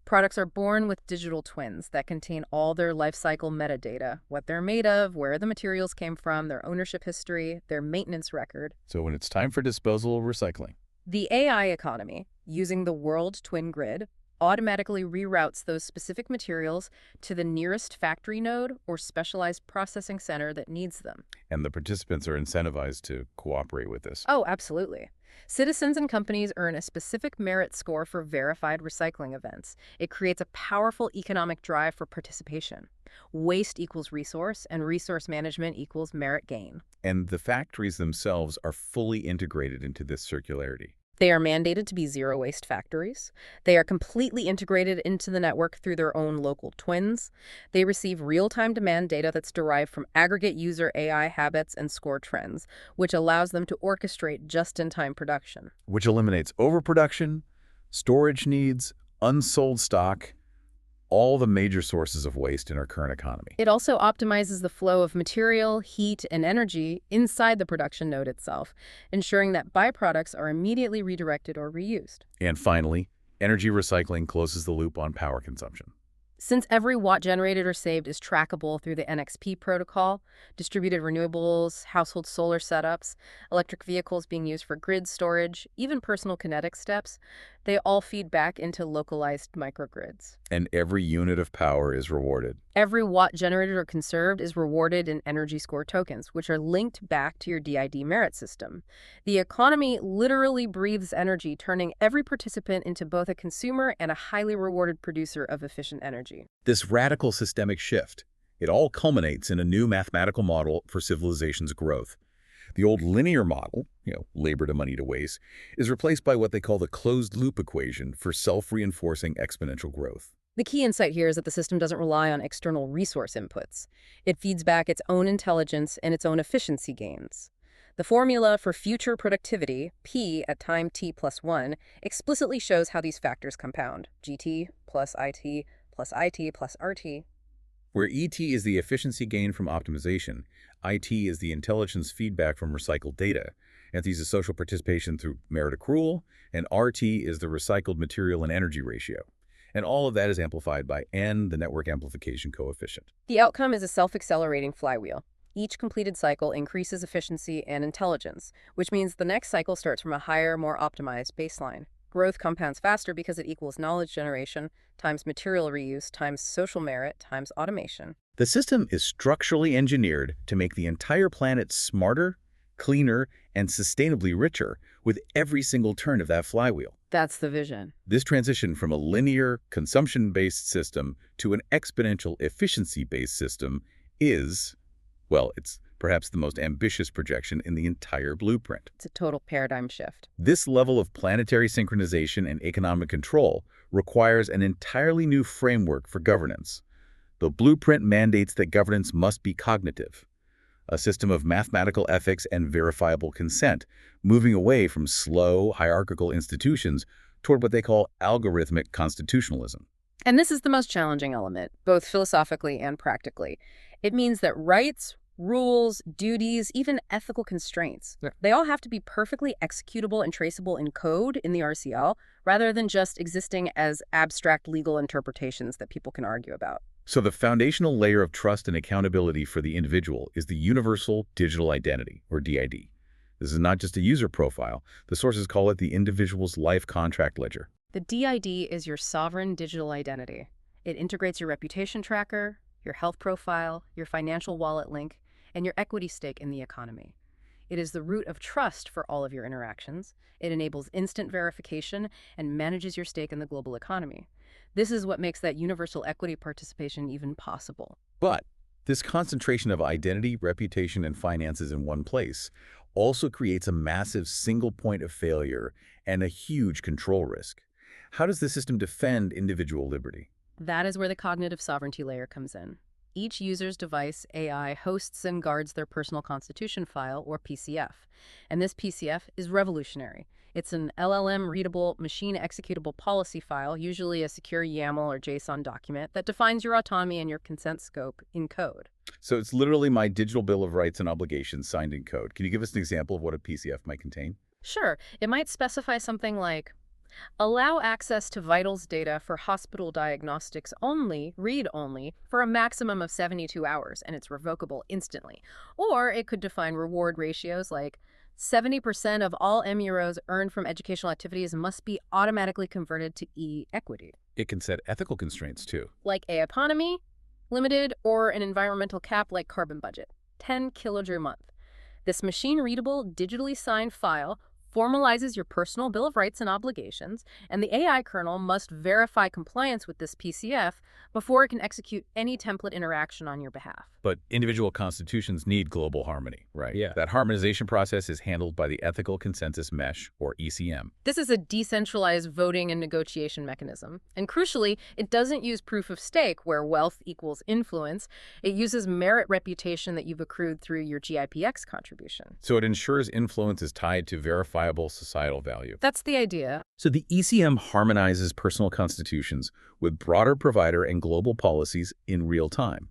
Speaker 2: Products are born with digital twins that contain all their life cycle metadata: what they're made of, where the materials came from, their ownership history, their maintenance record.
Speaker 1: So when it's time for disposal or recycling,
Speaker 2: The AI economy, using the world twin grid, automatically reroutes those specific materials to the nearest factory node or specialized processing center that needs them.
Speaker 1: and the participants are incentivized to cooperate with this.
Speaker 2: Oh, absolutely. Citizens and companies earn a specific merit score for verified recycling events. It creates a powerful economic drive for participation. Waste equals resource, and resource management equals merit gain.
Speaker 1: And the factories themselves are fully integrated into this circularity.
Speaker 2: They are mandated to be zero-waste factories. They are completely integrated into the network through their own local twins. They receive real-time demand data that's derived from aggregate user AI habits and score trends, which allows them to orchestrate just-in-time production.
Speaker 1: Which eliminates overproduction, storage needs, unsold stock, all the major sources of waste in our current economy.
Speaker 2: It also optimizes the flow of material, heat, and energy inside the production node itself, ensuring that byproducts are immediately redirected or reused.
Speaker 1: And finally, energy recycling closes the loop on power consumption.
Speaker 2: Since every watt generated or saved is trackable through the NXP protocol, distributed renewables, household solar setups, electric vehicles being used for grid storage, even personal kinetic steps, they all feed back into localized microgrids.
Speaker 1: And every unit of power is rewarded.
Speaker 2: Every watt generated or conserved is rewarded in energy score tokens, which are linked back to your DID merit system. The economy literally breathes energy, turning every participant into both a consumer and a highly rewarded producer of efficient energy.
Speaker 1: This radical systemic shift, it all culminates in a new mathematical model for civilization's growth. The old linear model, labor to money to waste, is replaced by what they call the closed-loop equation for self-reinforcing exponential growth.
Speaker 2: The key insight here is that the system doesn't rely on external resource inputs. It feeds back its own intelligence and its own efficiency gains. The formula for future productivity, P at time t plus 1, explicitly shows how these factors compound: GT plus IT plus IT plus RT.
Speaker 1: Where ET is the efficiency gain from optimization, IT is the intelligence feedback from recycled data, NT is social participation through merit accrual, and RT is the recycled material and energy ratio. And all of that is amplified by N, the network amplification coefficient.
Speaker 2: The outcome is a self-accelerating flywheel. Each completed cycle increases efficiency and intelligence, which means the next cycle starts from a higher, more optimized baseline. Growth compounds faster because it equals knowledge generation times material reuse times social merit times automation.
Speaker 1: The system is structurally engineered to make the entire planet smarter, cleaner, and sustainably richer with every single turn of that flywheel.
Speaker 2: That's the vision.
Speaker 1: This transition from a linear, consumption-based system to an exponential, efficiency-based system is, well, it's perhaps the most ambitious projection in the entire blueprint.
Speaker 2: It's a total paradigm shift.
Speaker 1: This level of planetary synchronization and economic control requires an entirely new framework for governance. The blueprint mandates that governance must be cognitive, a system of mathematical ethics and verifiable consent, moving away from slow, hierarchical institutions toward what they call algorithmic constitutionalism.
Speaker 2: And this is the most challenging element, both philosophically and practically. It means that rights, Rules, duties, even ethical constraints.
Speaker 1: Yeah.
Speaker 2: They all have to be perfectly executable and traceable in code in the RCL, rather than just existing as abstract legal interpretations that people can argue about.
Speaker 1: So the foundational layer of trust and accountability for the individual is the Universal Digital Identity, or DID. This is not just a user profile. The sources call it the individual's life contract ledger.
Speaker 2: The DID is your sovereign digital identity. It integrates your reputation tracker, your health profile, your financial wallet link, and your equity stake in the economy. It is the root of trust for all of your interactions. It enables instant verification and manages your stake in the global economy. This is what makes that universal equity participation even possible.
Speaker 1: But this concentration of identity, reputation, and finances in one place also creates a massive single point of failure and a huge control risk. How does the system defend individual liberty?
Speaker 2: That is where the cognitive sovereignty layer comes in. Each user's device, AI, hosts and guards their personal constitution file, or PCF. And this PCF is revolutionary. It's an LLM-readable, machine-executable policy file, usually a secure YAML or JSON document, that defines your autonomy and your consent scope in code.
Speaker 1: So it's literally my digital bill of rights and obligations signed in code. Can you give us an example of what a PCF might contain?
Speaker 2: Sure, it might specify something like, allow access to vitals data for hospital diagnostics only, read-only, for a maximum of 72 hours, and it's revocable instantly. Or it could define reward ratios like 70% of all euros earned from educational activities must be automatically converted to e-equity.
Speaker 1: It can set ethical constraints, too.
Speaker 2: Like AI Economy Limited or an environmental cap like carbon budget, 10 kilojoule a month. This machine-readable, digitally signed file formalizes your personal bill of rights and obligations, and the AI kernel must verify compliance with this PCF before it can execute any template interaction on your behalf.
Speaker 1: But individual constitutions need global harmony, right?
Speaker 3: Yeah.
Speaker 1: That harmonization process is handled by the Ethical Consensus Mesh, or ECM.
Speaker 2: This is a decentralized voting and negotiation mechanism. And crucially, it doesn't use proof of stake, where wealth equals influence. It uses merit reputation that you've accrued through your GIPX contribution.
Speaker 1: So it ensures influence is tied to verifiable societal value.
Speaker 2: That's the idea.
Speaker 1: So the ECM harmonizes personal constitutions with broader provider and global policies in real time.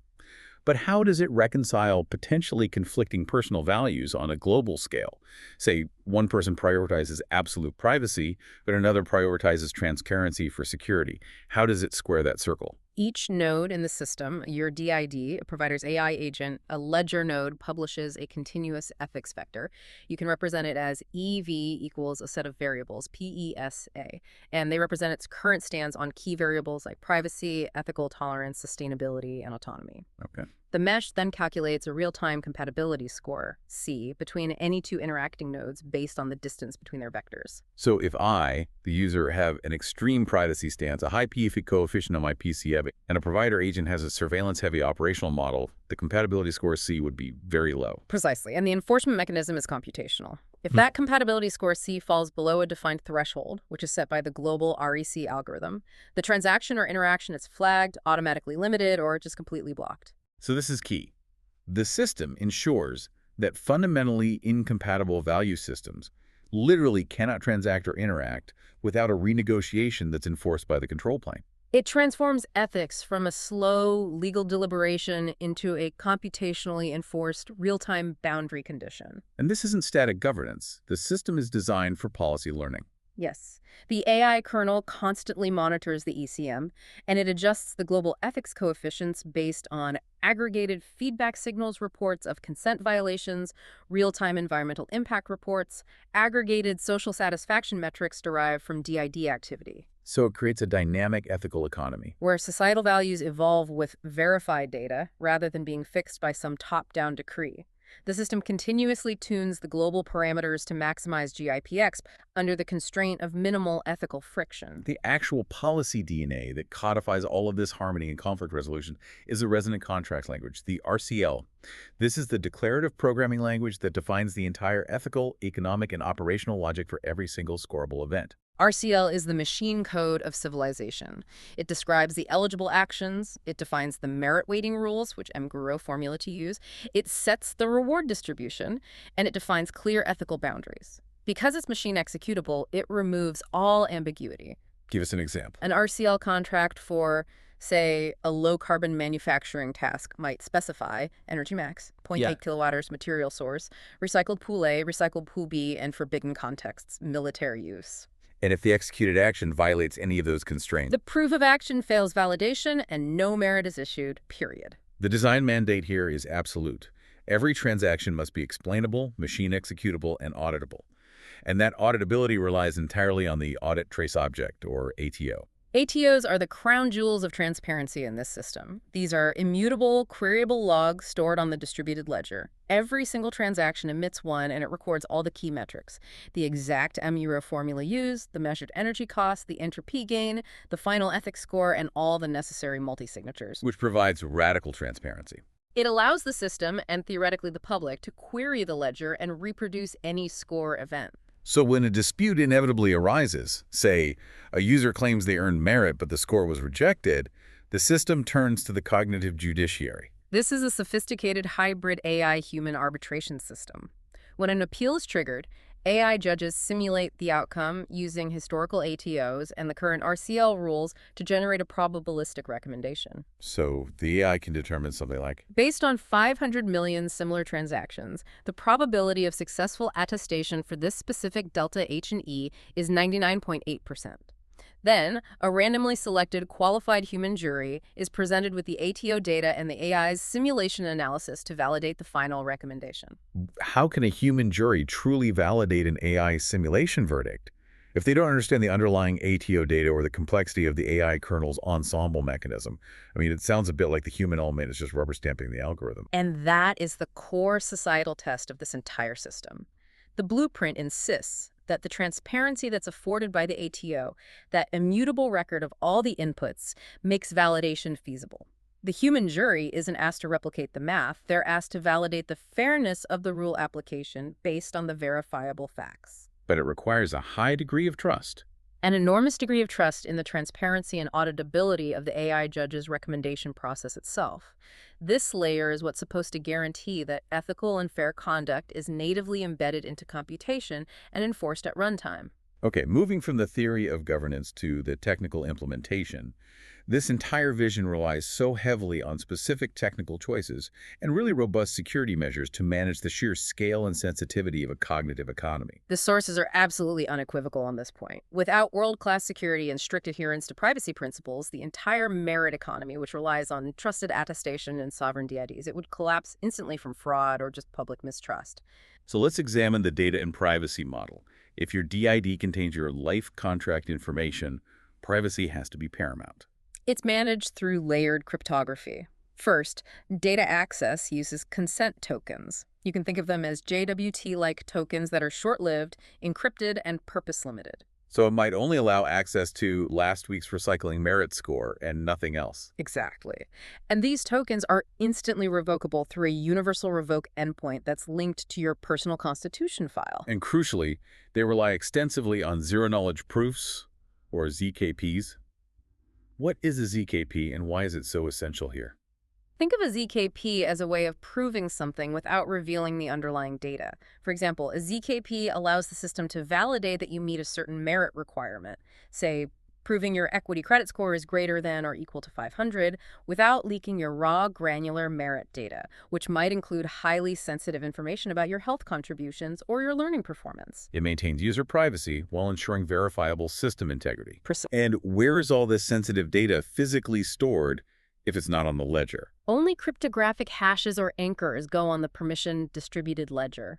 Speaker 1: But how does it reconcile potentially conflicting personal values on a global scale? Say, one person prioritizes absolute privacy, but another prioritizes transparency for security. How does it square that circle?
Speaker 2: Each node in the system, your DID, a provider's AI agent, a ledger node, publishes a continuous ethics vector. You can represent it as EV equals a set of variables, PESA, and they represent its current stance on key variables like privacy, ethical tolerance, sustainability, and autonomy.
Speaker 1: Okay.
Speaker 2: The mesh then calculates a real-time compatibility score, C, between any two interacting nodes based on the distance between their vectors.
Speaker 1: So if I, the user, have an extreme privacy stance, a high PFI coefficient on my PCF, and a provider agent has a surveillance-heavy operational model, the compatibility score C would be very low.
Speaker 2: Precisely, and the enforcement mechanism is computational. If that compatibility score C falls below a defined threshold, which is set by the global REC algorithm, the transaction or interaction is flagged, automatically limited, or just completely blocked.
Speaker 1: So this is key. The system ensures that fundamentally incompatible value systems literally cannot transact or interact without a renegotiation that's enforced by the control plane.
Speaker 2: It transforms ethics from a slow legal deliberation into a computationally enforced real-time boundary condition.
Speaker 1: And this isn't static governance. The system is designed for policy learning.
Speaker 2: Yes. The AI kernel constantly monitors the ECM, and it adjusts the global ethics coefficients based on aggregated feedback signals reports of consent violations, real-time environmental impact reports, aggregated social satisfaction metrics derived from DID activity.
Speaker 1: So it creates a dynamic ethical economy.
Speaker 2: Where societal values evolve with verified data rather than being fixed by some top-down decree. The system continuously tunes the global parameters to maximize GIPX under the constraint of minimal ethical friction.
Speaker 1: The actual policy DNA that codifies all of this harmony and conflict resolution is the resonant contract language, the RCL. This is the declarative programming language that defines the entire ethical, economic, and operational logic for every single scorable event.
Speaker 2: RCL is the machine code of civilization. It describes the eligible actions, it defines the merit weighting rules, which MGURO formula to use, it sets the reward distribution, and it defines clear ethical boundaries. Because it's machine executable, it removes all ambiguity.
Speaker 1: Give us an example.
Speaker 2: An RCL contract for Say, a low-carbon manufacturing task might specify energy max, zero point
Speaker 1: Yeah.
Speaker 2: 0.8 kilowatt-hours material source, recycled pool A, recycled pool B, and forbidden contexts, military use.
Speaker 1: And if the executed action violates any of those constraints,
Speaker 2: The proof of action fails validation and no merit is issued, period.
Speaker 1: the design mandate here is absolute. Every transaction must be explainable, machine executable, and auditable. And that auditability relies entirely on the audit trace object, or ATO.
Speaker 2: ATOs are the crown jewels of transparency in this system. These are immutable, queryable logs stored on the distributed ledger. Every single transaction emits one, and it records all the key metrics: the exact M-Euro formula used, the measured energy cost, the entropy gain, the final ethics score, and all the necessary multi-signatures.
Speaker 1: Which provides radical transparency.
Speaker 2: It allows the system, and theoretically the public, to query the ledger and reproduce any score event.
Speaker 1: So when a dispute inevitably arises, say, a user claims they earned merit but the score was rejected, the system turns to the cognitive judiciary.
Speaker 2: This is a sophisticated hybrid AI-human arbitration system. When an appeal is triggered, AI judges simulate the outcome using historical ATOs and the current RCL rules to generate a probabilistic recommendation.
Speaker 1: So the AI can determine something like,
Speaker 2: Based on 500 million similar transactions, the probability of successful attestation for this specific delta H and E is 99.8%. Then, a randomly selected qualified human jury is presented with the ATO data and the AI's simulation analysis to validate the final recommendation.
Speaker 1: how can a human jury truly validate an AI simulation verdict if they don't understand the underlying ATO data or the complexity of the AI kernel's ensemble mechanism? I mean, it sounds a bit like the human element is just rubber stamping the algorithm.
Speaker 2: And that is the core societal test of this entire system. The blueprint insists that the transparency that's afforded by the ATO, that immutable record of all the inputs, makes validation feasible. The human jury isn't asked to replicate the math, they're asked to validate the fairness of the rule application based on the verifiable facts.
Speaker 1: But it requires a high degree of trust.
Speaker 2: An enormous degree of trust in the transparency and auditability of the AI judge's recommendation process itself. This layer is what's supposed to guarantee that ethical and fair conduct is natively embedded into computation and enforced at runtime.
Speaker 1: Okay, moving from the theory of governance to the technical implementation, this entire vision relies so heavily on specific technical choices and really robust security measures to manage the sheer scale and sensitivity of a cognitive economy.
Speaker 2: The sources are absolutely unequivocal on this point. Without world-class security and strict adherence to privacy principles, the entire merit economy, which relies on trusted attestation and sovereign DIDs, it would collapse instantly from fraud or just public mistrust.
Speaker 1: So let's examine the data and privacy model. If your DID contains your life contract information, privacy has to be paramount.
Speaker 2: It's managed through layered cryptography. First, data access uses consent tokens. You can think of them as JWT-like tokens that are short-lived, encrypted, and purpose-limited.
Speaker 1: So it might only allow access to last week's recycling merit score and nothing else.
Speaker 2: Exactly. And these tokens are instantly revocable through a universal revoke endpoint that's linked to your personal constitution file.
Speaker 1: And crucially, they rely extensively on zero-knowledge proofs, or ZKPs. What is a ZKP and why is it so essential here?
Speaker 2: Think of a ZKP as a way of proving something without revealing the underlying data. For example, a ZKP allows the system to validate that you meet a certain merit requirement, say, proving your equity credit score is greater than or equal to 500, without leaking your raw, granular merit data, which might include highly sensitive information about your health contributions or your learning performance.
Speaker 1: It maintains user privacy while ensuring verifiable system integrity.
Speaker 2: Pres-
Speaker 1: And where is all this sensitive data physically stored if it's not on the ledger?
Speaker 2: Only cryptographic hashes or anchors go on the permissioned distributed ledger.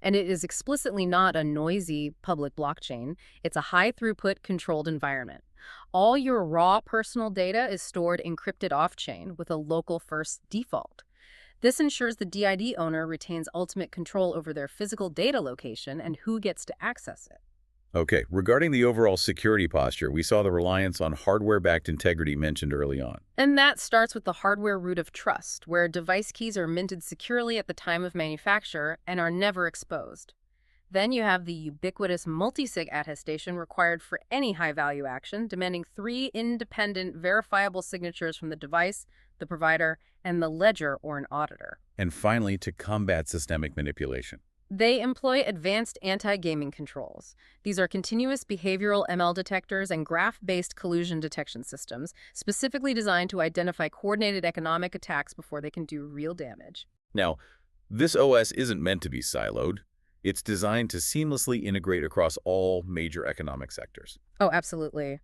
Speaker 2: And it is explicitly not a noisy public blockchain. It's a high-throughput controlled environment. All your raw personal data is stored encrypted off-chain with a local first default. This ensures the DID owner retains ultimate control over their physical data location and who gets to access it.
Speaker 1: Okay, regarding the overall security posture, we saw the reliance on hardware-backed integrity mentioned early on.
Speaker 2: And that starts with the hardware root of trust, where device keys are minted securely at the time of manufacture and are never exposed. Then you have the ubiquitous multisig attestation required for any high-value action, demanding 3 independent, verifiable signatures from the device, the provider, and the ledger or an auditor.
Speaker 1: And finally, to combat systemic manipulation.
Speaker 2: They employ advanced anti-gaming controls. These are continuous behavioral ML detectors and graph-based collusion detection systems, specifically designed to identify coordinated economic attacks before they can do real damage.
Speaker 1: Now, this OS isn't meant to be siloed. It's designed to seamlessly integrate across all major economic sectors.
Speaker 2: Oh, absolutely.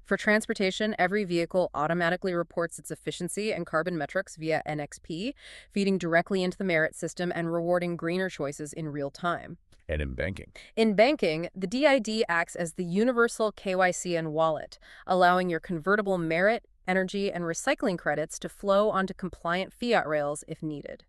Speaker 2: For transportation, every vehicle automatically reports its efficiency and carbon metrics via NXP, feeding directly into the merit system and rewarding greener choices in real time.
Speaker 1: And in banking.
Speaker 2: In banking, the DID acts as the universal KYC and wallet, allowing your convertible merit, energy, and recycling credits to flow onto compliant fiat rails if needed.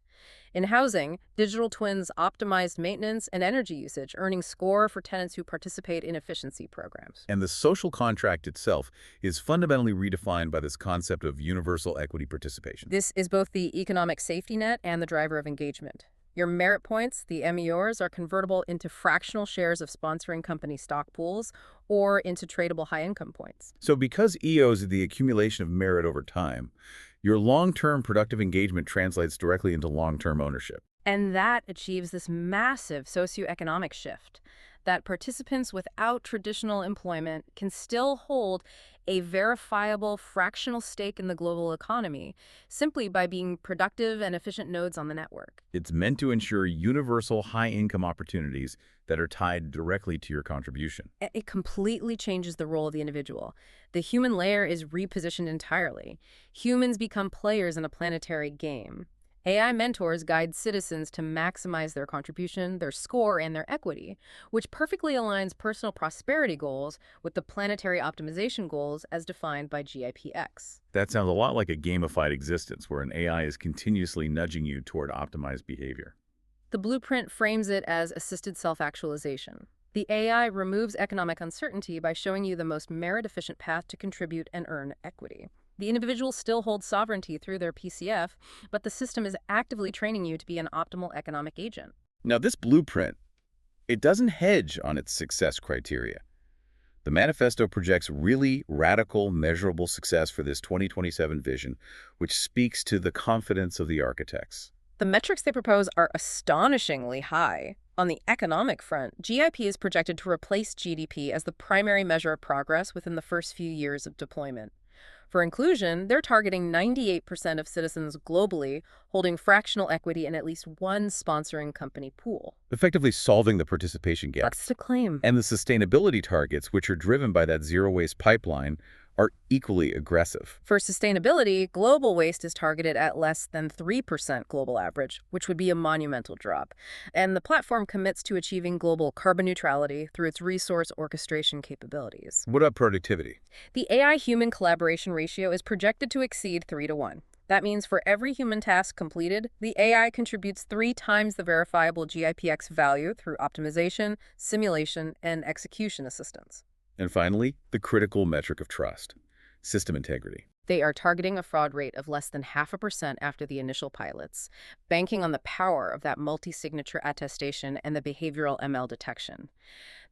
Speaker 2: In housing, digital twins optimized maintenance and energy usage, earning score for tenants who participate in efficiency programs.
Speaker 1: And the social contract itself is fundamentally redefined by this concept of universal equity participation.
Speaker 2: This is both the economic safety net and the driver of engagement. Your merit points, the MEORs, are convertible into fractional shares of sponsoring company stock pools or into tradable high-income points.
Speaker 1: So because EOs is the accumulation of merit over time, your long-term productive engagement translates directly into long-term ownership.
Speaker 2: And that achieves this massive socioeconomic shift that participants without traditional employment can still hold a verifiable fractional stake in the global economy simply by being productive and efficient nodes on the network.
Speaker 1: It's meant to ensure universal high-income opportunities that are tied directly to your contribution.
Speaker 2: It completely changes the role of the individual. The human layer is repositioned entirely. Humans become players in a planetary game. AI mentors guide citizens to maximize their contribution, their score, and their equity, which perfectly aligns personal prosperity goals with the planetary optimization goals as defined by GIPX.
Speaker 1: That sounds a lot like a gamified existence where an AI is continuously nudging you toward optimized behavior.
Speaker 2: The blueprint frames it as assisted self-actualization. The AI removes economic uncertainty by showing you the most merit-efficient path to contribute and earn equity. The individual still holds sovereignty through their PCF, but the system is actively training you to be an optimal economic agent.
Speaker 1: Now, this blueprint, it doesn't hedge on its success criteria. The manifesto projects really radical, measurable success for this 2027 vision, which speaks to the confidence of the architects.
Speaker 2: The metrics they propose are astonishingly high. On the economic front, GIP is projected to replace GDP as the primary measure of progress within the first few years of deployment. For inclusion, they're targeting 98% of citizens globally holding fractional equity in at least one sponsoring company pool.
Speaker 1: Effectively solving the participation gap.
Speaker 2: That's the claim.
Speaker 1: And the sustainability targets, which are driven by that zero-waste pipeline, are equally aggressive.
Speaker 2: For sustainability, global waste is targeted at less than 3% global average, which would be a monumental drop. And the platform commits to achieving global carbon neutrality through its resource orchestration capabilities.
Speaker 1: What about productivity?
Speaker 2: The AI-human collaboration ratio is projected to exceed 3-to-1. That means for every human task completed, the AI contributes 3 times the verifiable GIPX value through optimization, simulation, and execution assistance.
Speaker 1: And finally, the critical metric of trust, system integrity.
Speaker 2: They are targeting a fraud rate of less than 0.5% after the initial pilots, banking on the power of that multi-signature attestation and the behavioral ML detection.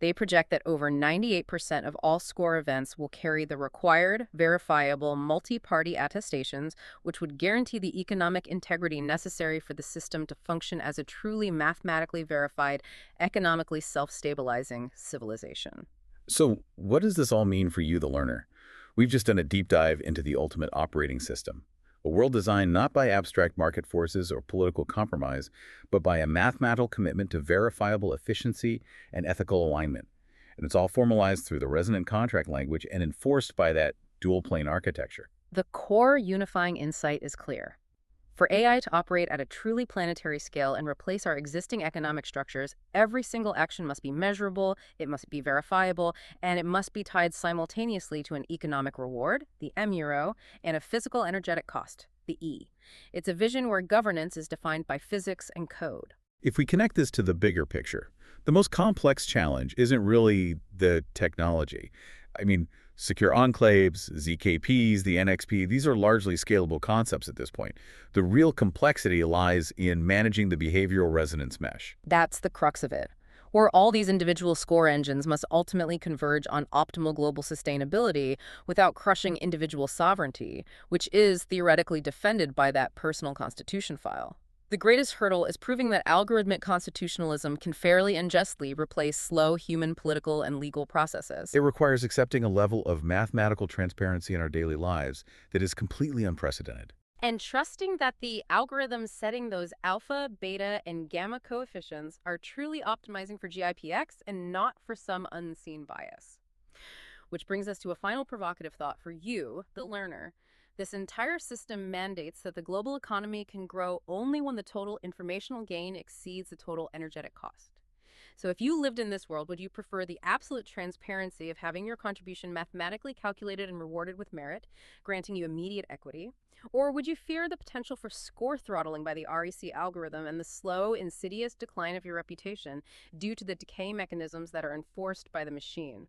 Speaker 2: They project that over 98% of all score events will carry the required, verifiable, multi-party attestations, which would guarantee the economic integrity necessary for the system to function as a truly mathematically verified, economically self-stabilizing civilization.
Speaker 1: So what does this all mean for you, the learner? We've just done a deep dive into the ultimate operating system, a world designed not by abstract market forces or political compromise, but by a mathematical commitment to verifiable efficiency and ethical alignment. And it's all formalized through the resonant contract language and enforced by that dual-plane architecture.
Speaker 2: The core unifying insight is clear. For AI to operate at a truly planetary scale and replace our existing economic structures, every single action must be measurable, it must be verifiable, and it must be tied simultaneously to an economic reward, the M-euro, and a physical energetic cost, the E. It's a vision where governance is defined by physics and code.
Speaker 1: If we connect this to the bigger picture, the most complex challenge isn't really the technology. I mean, secure enclaves, ZKPs, the NXP, these are largely scalable concepts at this point. The real complexity lies in managing the behavioral resonance mesh.
Speaker 2: That's the crux of it, where all these individual score engines must ultimately converge on optimal global sustainability without crushing individual sovereignty, which is theoretically defended by that personal constitution file. The greatest hurdle is proving that algorithmic constitutionalism can fairly and justly replace slow human political and legal processes.
Speaker 1: It requires accepting a level of mathematical transparency in our daily lives that is completely unprecedented.
Speaker 2: And trusting that the algorithms setting those alpha, beta, and gamma coefficients are truly optimizing for GIPX and not for some unseen bias. Which brings us to a final provocative thought for you, the learner. This entire system mandates that the global economy can grow only when the total informational gain exceeds the total energetic cost. So if you lived in this world, would you prefer the absolute transparency of having your contribution mathematically calculated and rewarded with merit, granting you immediate equity? Or would you fear the potential for score throttling by the REC algorithm and the slow, insidious decline of your reputation due to the decay mechanisms that are enforced by the machine?